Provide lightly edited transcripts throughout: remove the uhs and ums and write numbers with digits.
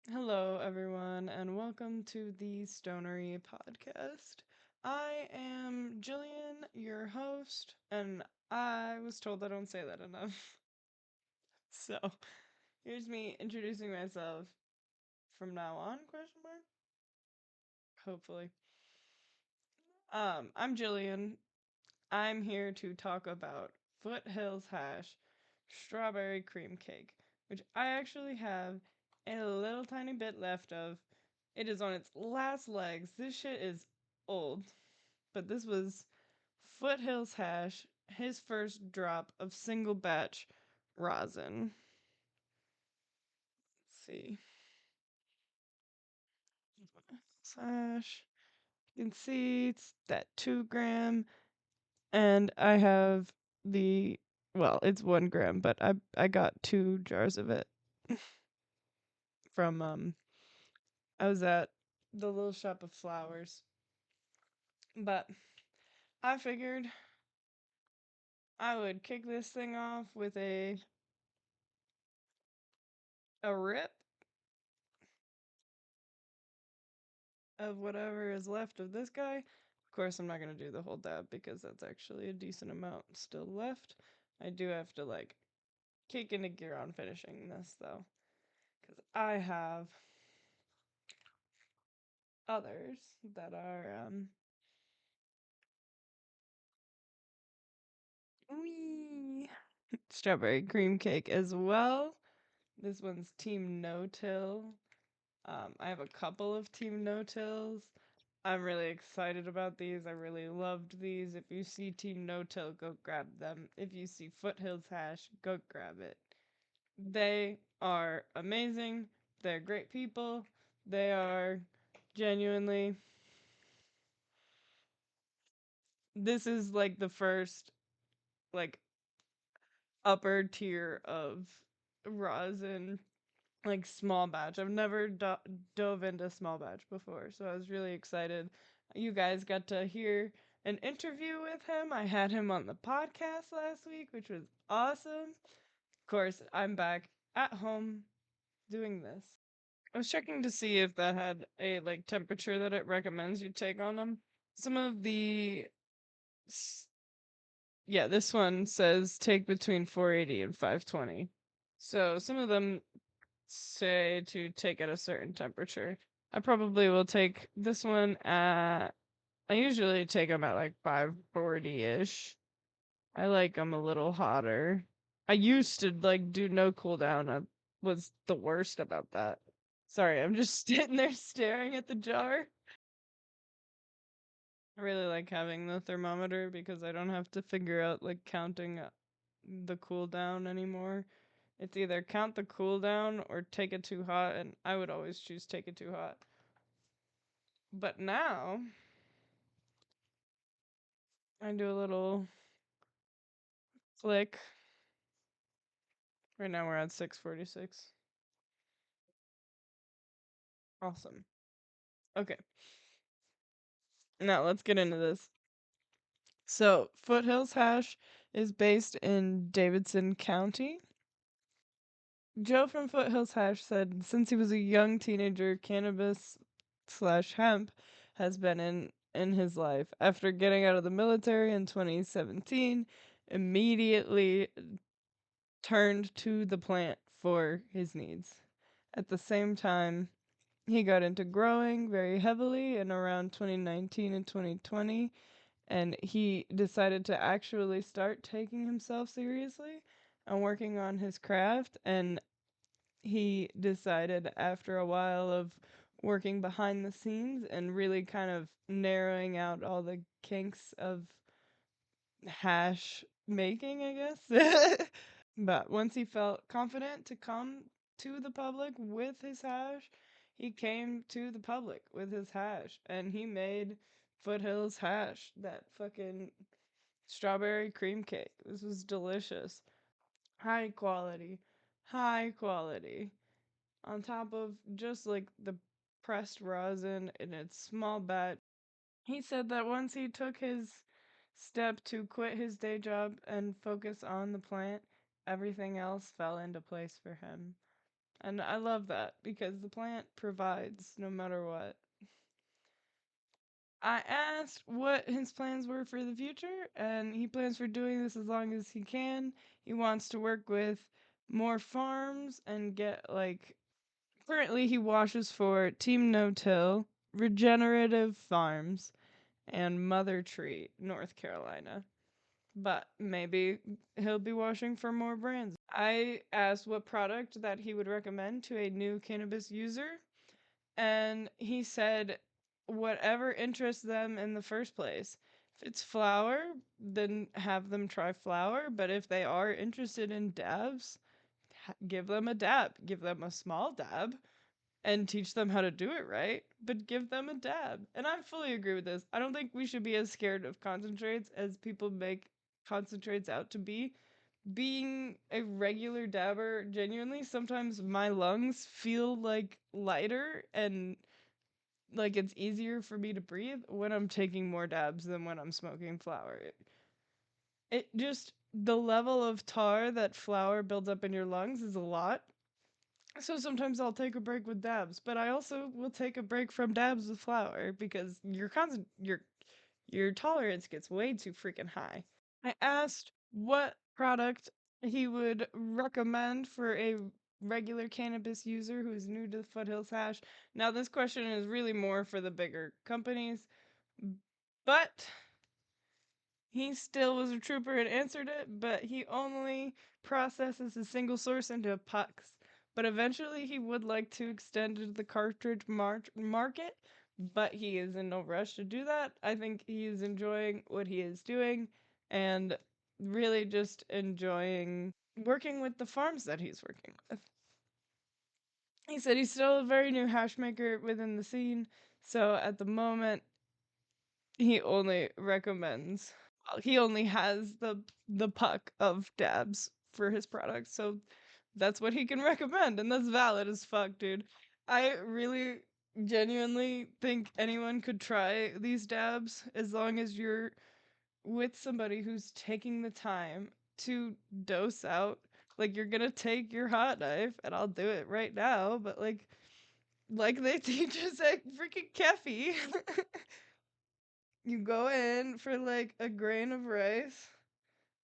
Hello, everyone, and welcome to the Stonery podcast. I am Gillian, your host, and I was told I don't say that enough. So, here's me introducing myself from now on, question mark? Hopefully. I'm Gillian. I'm here to talk about Foothills hash strawberry cream cake, which I actually have a little tiny bit left of. It is on its last legs. This shit is old, but this was Foothills hash, his first drop of single batch rosin. Let's see. Hash. You can see it's that 2 gram, and I have the it's 1 gram, but I got 2 jars of it from I was at the little shop of flowers. But I figured I would kick this thing off with a rip of whatever is left of this guy. Of course, I'm not gonna do the whole dab because that's actually a decent amount still left. I do have to kick into gear on finishing this though, because I have others that are wee strawberry cream cake as well. This one's Team No Till. I have a couple of Team No Tills. I'm really excited about these. I really loved these. If you see Team No Till, go grab them. If you see Foothills Hash, go grab it. They are amazing. They're great people. They are genuinely. This is like the first, like, upper tier of rosin, like small batch. I've never dove into small batch before, so I was really excited. You guys got to hear an interview with him. I had him on the podcast last week, which was awesome. Of course, I'm back at home doing this. I was checking to see if that had a temperature that it recommends you take on them. Some of the yeah, this one says take between 480 and 520. So some of them say to take at a certain temperature. I probably will take this one at. I usually take them at like 540 ish. I like them a little hotter. I used to do no cooldown. I was the worst about that. Sorry, I'm just sitting there staring at the jar. I really like having the thermometer because I don't have to figure out counting the cooldown anymore. It's either count the cooldown or take it too hot, and I would always choose take it too hot. But now I do a little flick. Right now we're at 646. Awesome. Okay, now let's get into this. So, Foothills Hash is based in Davidson County. Joe from Foothills Hash said since he was a young teenager, cannabis slash hemp has been in his life. After getting out of the military in 2017, immediately turned to the plant for his needs. At the same time, he got into growing very heavily in around 2019 and 2020, and he decided to actually start taking himself seriously and working on his craft. And he decided after a while of working behind the scenes and really kind of narrowing out all the kinks of hash making, I guess. But once he felt confident to come to the public with his hash, he came to the public with his hash and he made Foothills hash, that fucking strawberry cream cake. This was delicious. High quality. High quality. On top of just the pressed rosin in its small batch. He said that once he took his step to quit his day job and focus on the plant, everything else fell into place for him. And I love that because the plant provides no matter what. I asked what his plans were for the future, and he plans for doing this as long as he can. He wants to work with more farms and get like. Currently, he washes for Team No Till, Regenerative Farms, and Mother Tree, North Carolina. But maybe he'll be washing for more brands. I asked what product that he would recommend to a new cannabis user, and he said whatever interests them in the first place. If it's flower, then have them try flower, but if they are interested in dabs, give them a dab, give them a small dab and teach them how to do it right, but give them a dab. And I fully agree with this. I don't think we should be as scared of concentrates as people make concentrates out to be. Being a regular dabber, genuinely, sometimes my lungs feel like lighter and like it's easier for me to breathe when I'm taking more dabs than when I'm smoking flower. It just, the level of tar that flower builds up in your lungs is a lot. So sometimes I'll take a break with dabs, but I also will take a break from dabs with flower because your tolerance gets way too freaking high. I asked what product he would recommend for a regular cannabis user who is new to Foothills Hash. Now this question is really more for the bigger companies, but he still was a trooper and answered it, but he only processes a single source into pucks. But eventually he would like to extend into the cartridge market, but he is in no rush to do that. I think he is enjoying what he is doing and really just enjoying working with the farms that he's working with. He said he's still a very new hash maker within the scene, so at the moment he only recommends he only has the puck of dabs for his products, so that's what he can recommend, and that's valid as fuck, dude. I really genuinely think anyone could try these dabs as long as you're with somebody who's taking the time to dose out. Like you're gonna take your hot knife, and I'll do it right now, but like they teach us at freaking Keffy. You go in for like a grain of rice.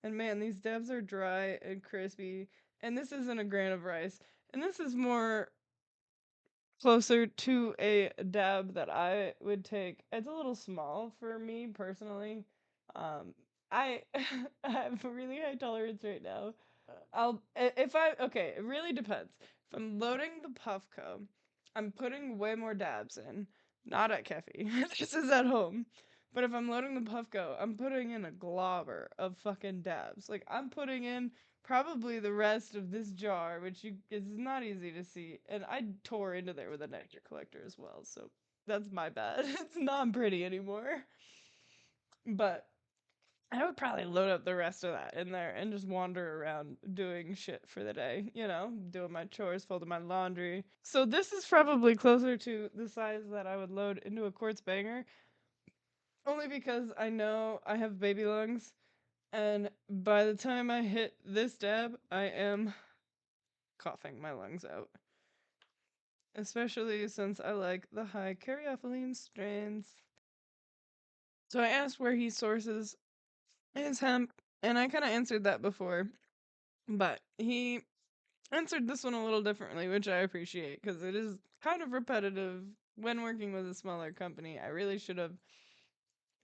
And man, these dabs are dry and crispy. And this isn't a grain of rice. And this is more closer to a dab that I would take. It's a little small for me personally. I I have a really high tolerance right now. If I okay, it really depends. If I'm loading the Puffco, I'm putting way more dabs in. Not at Keffy. This is at home. But if I'm loading the Puffco, I'm putting in a globber of fucking dabs. Like I'm putting in probably the rest of this jar, which is not easy to see. And I tore into there with a nectar collector as well, so that's my bad. It's not pretty anymore. But I would probably load up the rest of that in there and just wander around doing shit for the day, doing my chores, folding my laundry. So this is probably closer to the size that I would load into a quartz banger, only because I know I have baby lungs, and by the time I hit this dab, I am coughing my lungs out. Especially since I like the high caryophyllene strains. So I asked where he sources his hemp, and I kind of answered that before. But he answered this one a little differently, which I appreciate because it is kind of repetitive when working with a smaller company. I really should have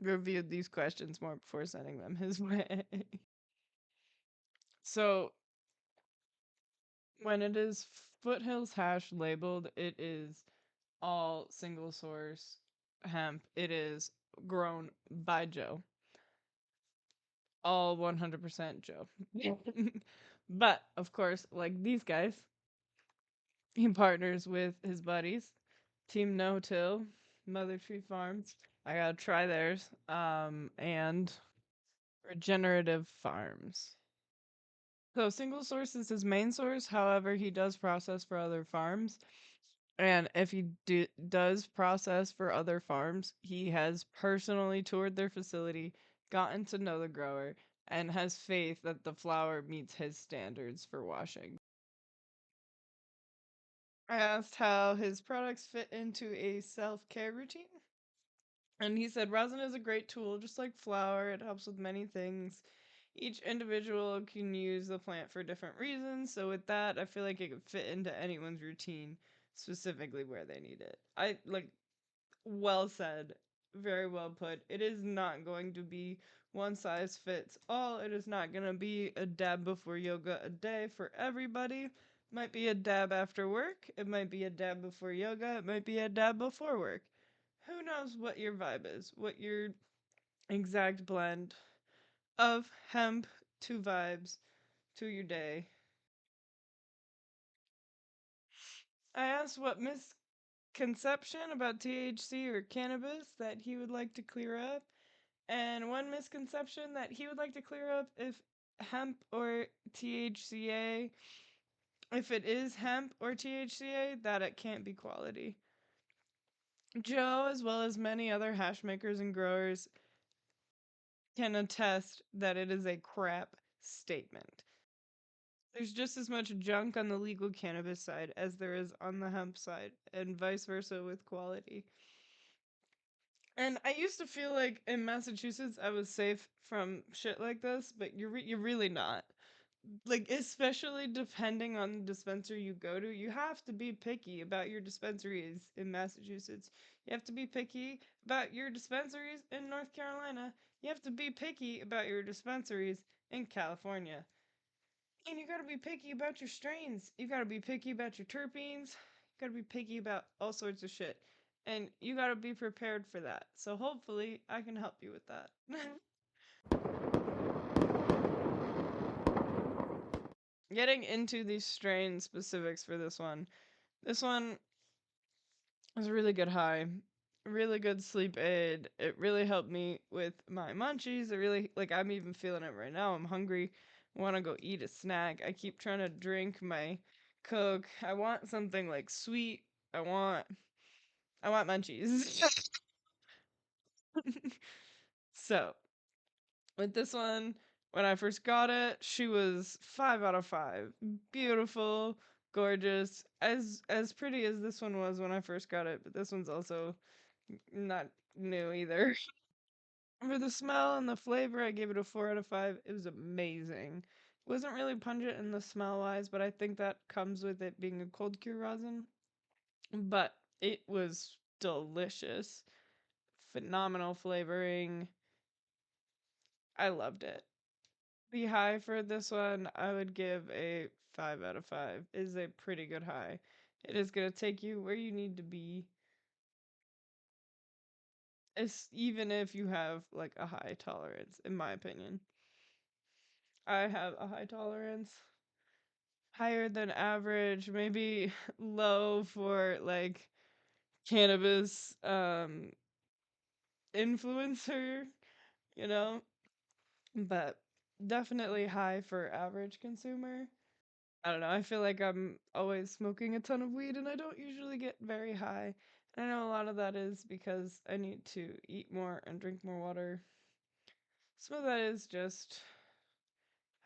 reviewed these questions more before sending them his way. So, when it is Foothills Hash labeled, it is all single source hemp. It is grown by Joe. All 100% Joe. But, of course, like these guys, he partners with his buddies, Team No Till, Mother Tree Farms. I gotta try theirs. And Regenerative Farms. So single source is his main source. However, he does process for other farms. And if he does process for other farms, he has personally toured their facility, gotten to know the grower, and has faith that the flower meets his standards for washing. I asked how his products fit into a self care routine. And he said rosin is a great tool, just like flour. It helps with many things. Each individual can use the plant for different reasons. So with that, I feel like it could fit into anyone's routine, specifically where they need it. I like well said. Very well put. It is not going to be one size fits all. It is not going to be a dab before yoga a day for everybody. Might be a dab after work. It might be a dab before yoga. It might be a dab before work. Who knows what your vibe is, what your exact blend of hemp to vibes to your day. I asked what misconception about THC or cannabis that he would like to clear up. And one misconception that he would like to clear up if hemp or THCA, if it is hemp or THCA, that it can't be quality. Joe, as well as many other hash makers and growers, can attest that it is a crap statement. There's just as much junk on the legal cannabis side as there is on the hemp side, and vice versa with quality. And I used to feel like in Massachusetts I was safe from shit like this, but you're really not. Like especially depending on the dispensary you go to, you have to be picky about your dispensaries in Massachusetts. You have to be picky about your dispensaries in North Carolina. You have to be picky about your dispensaries in California. And you gotta be picky about your strains. You gotta be picky about your terpenes. You gotta be picky about all sorts of shit. And you gotta be prepared for that. So hopefully I can help you with that. Getting into the strain specifics for this one. This one was a really good high. Really good sleep aid. It really helped me with my munchies. It really, like, I'm even feeling it right now. I'm hungry. I want to go eat a snack. I keep trying to drink my Coke. I want something like sweet. I want, I want munchies. So, with this one, when I first got it, she was 5 out of 5. Beautiful, gorgeous, as pretty as this one was when I first got it, but this one's also not new either. For the smell and the flavor, I gave it a 4 out of 5. It was amazing. It wasn't really pungent in the smell wise, but I think that comes with it being a cold cure rosin. But it was delicious. Phenomenal flavoring. I loved it. The high for this one, I would give a 5 out of 5. It is a pretty good high. It is going to take you where you need to be. It's, even if you have like a high tolerance, in my opinion. I have a high tolerance. Higher than average, maybe low for like cannabis influencer, you know, but definitely high for average consumer. I don't know. I feel like I'm always smoking a ton of weed and I don't usually get very high. And I know a lot of that is because I need to eat more and drink more water. Some of that is just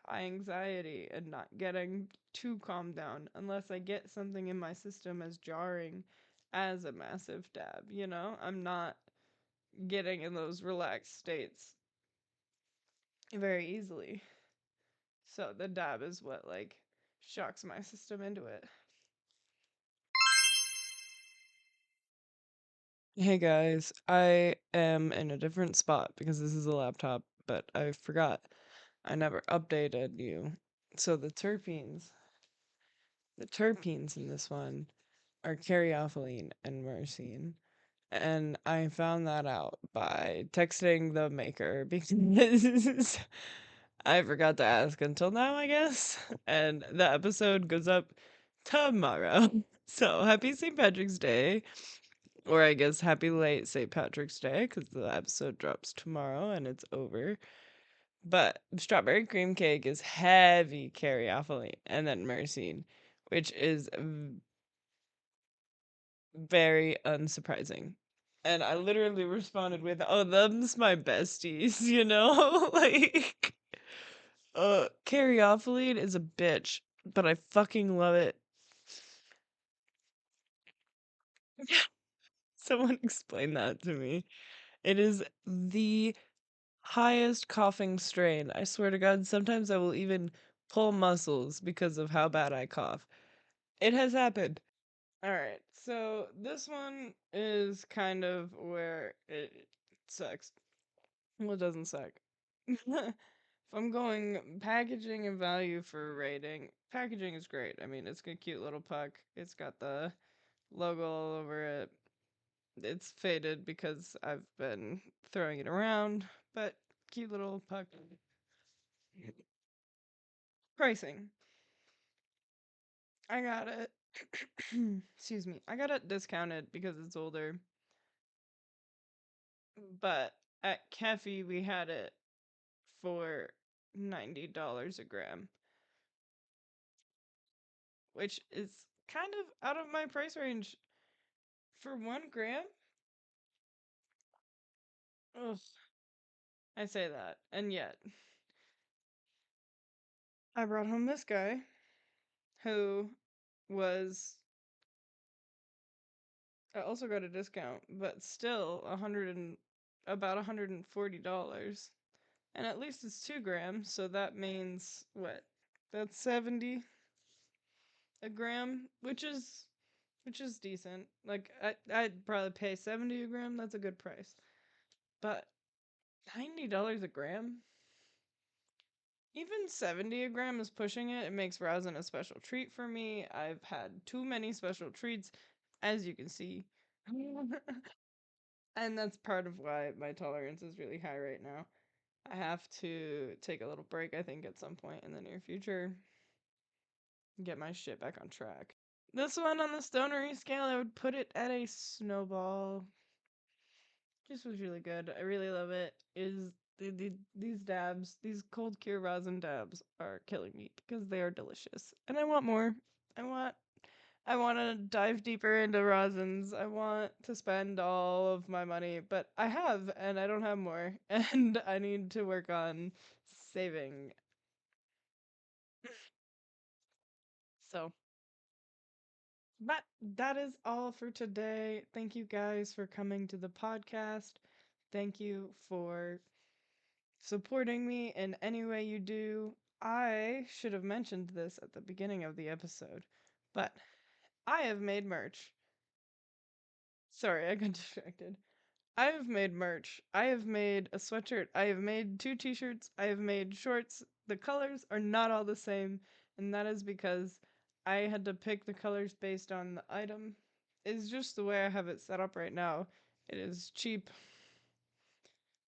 high anxiety and not getting too calmed down unless I get something in my system as jarring as a massive dab, you know? I'm not getting in those relaxed states very easily. So the dab is what like shocks my system into it. Hey guys, I am in a different spot because this is a laptop, but I forgot. I never updated you. So the terpenes in this one are caryophyllene and myrcene. And I found that out by texting the maker because I forgot to ask until now, I guess. And the episode goes up tomorrow. So happy St. Patrick's Day. Or I guess happy late St. Patrick's Day because the episode drops tomorrow and it's over. But strawberry cream cake is heavy caryophyllene and then myrcene, which is very unsurprising. And I literally responded with, "Oh, them's my besties," you know? Like, caryophyllene is a bitch, but I fucking love it. Someone explain that to me. It is the highest coughing strain. I swear to God, sometimes I will even pull muscles because of how bad I cough. It has happened. All right, so this one is kind of where it sucks. Well, it doesn't suck. If I'm going packaging and value for rating, packaging is great. I mean, it's a cute little puck. It's got the logo all over it. It's faded because I've been throwing it around, but cute little puck. Pricing. I got it. Excuse me. I got it discounted because it's older, but at Cafe we had it for $90 a gram, which is kind of out of my price range for 1 gram. Ugh, I say that, and yet I brought home this guy who was I also got a discount, but still about $140. And at least it's 2 grams, so that means what? That's 70 a gram, which is decent. Like I'd probably pay 70 a gram, that's a good price. But $90 a gram? Even 70 a gram is pushing it. It makes rosin a special treat for me. I've had too many special treats, as you can see. And that's part of why my tolerance is really high right now. I have to take a little break, I think, at some point in the near future. Get my shit back on track. This one on the Stonery scale, I would put it at a snowball. This was really good. I really love it. These dabs, these cold cure rosin dabs, are killing me because they are delicious, and I want more. I want I want to dive deeper into rosins. I want to spend all of my money, but I have, and I don't have more, and I need to work on saving. So, but that is all for today. Thank you guys for coming to the podcast. Thank you for supporting me in any way you do. I should have mentioned this at the beginning of the episode, but I have made merch. Sorry, I got distracted. I have made merch. I have made a sweatshirt. I have made 2 t-shirts. I have made shorts. The colors are not all the same, and that is because I had to pick the colors based on the item. It's just the way I have it set up right now. It is cheap.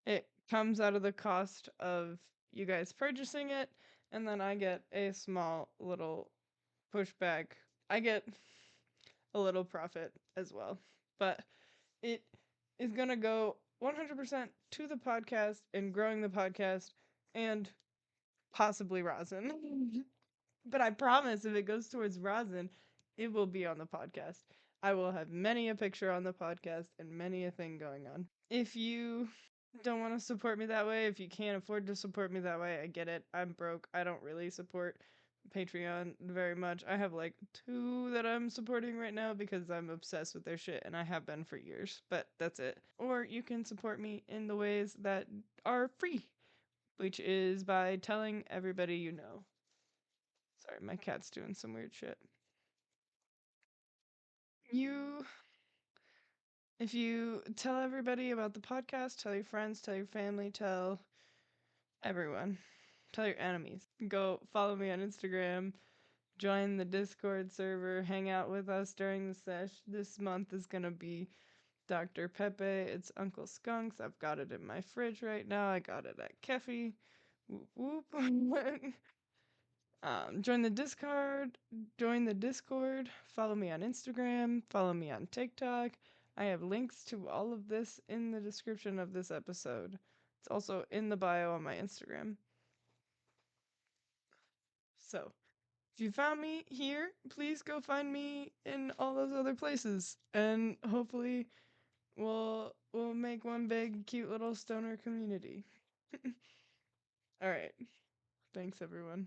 It comes out of the cost of you guys purchasing it, and then I get a small little pushback. I get a little profit as well. But it is going to go 100% to the podcast and growing the podcast and possibly rosin. But I promise if it goes towards rosin, it will be on the podcast. I will have many a picture on the podcast and many a thing going on. If you don't want to support me that way, if you can't afford to support me that way, I get it. I'm broke. I don't really support Patreon very much. I have like 2 that I'm supporting right now because I'm obsessed with their shit and I have been for years, but that's it. Or you can support me in the ways that are free, which is by telling everybody you know. Sorry, my cat's doing some weird shit. You If you tell everybody about the podcast, tell your friends, tell your family, tell everyone. Tell your enemies. Go follow me on Instagram. Join the Discord server. Hang out with us during the sesh. This month is gonna be Dr. Pepe. It's Uncle Skunks. I've got it in my fridge right now. I got it at Keffy. Whoop whoop. Join the Discord. Join the Discord. Follow me on Instagram. Follow me on TikTok. I have links to all of this in the description of this episode. It's also in the bio on my Instagram. So, if you found me here, please go find me in all those other places, and hopefully, we'll make one big, cute little stoner community. All right, thanks everyone.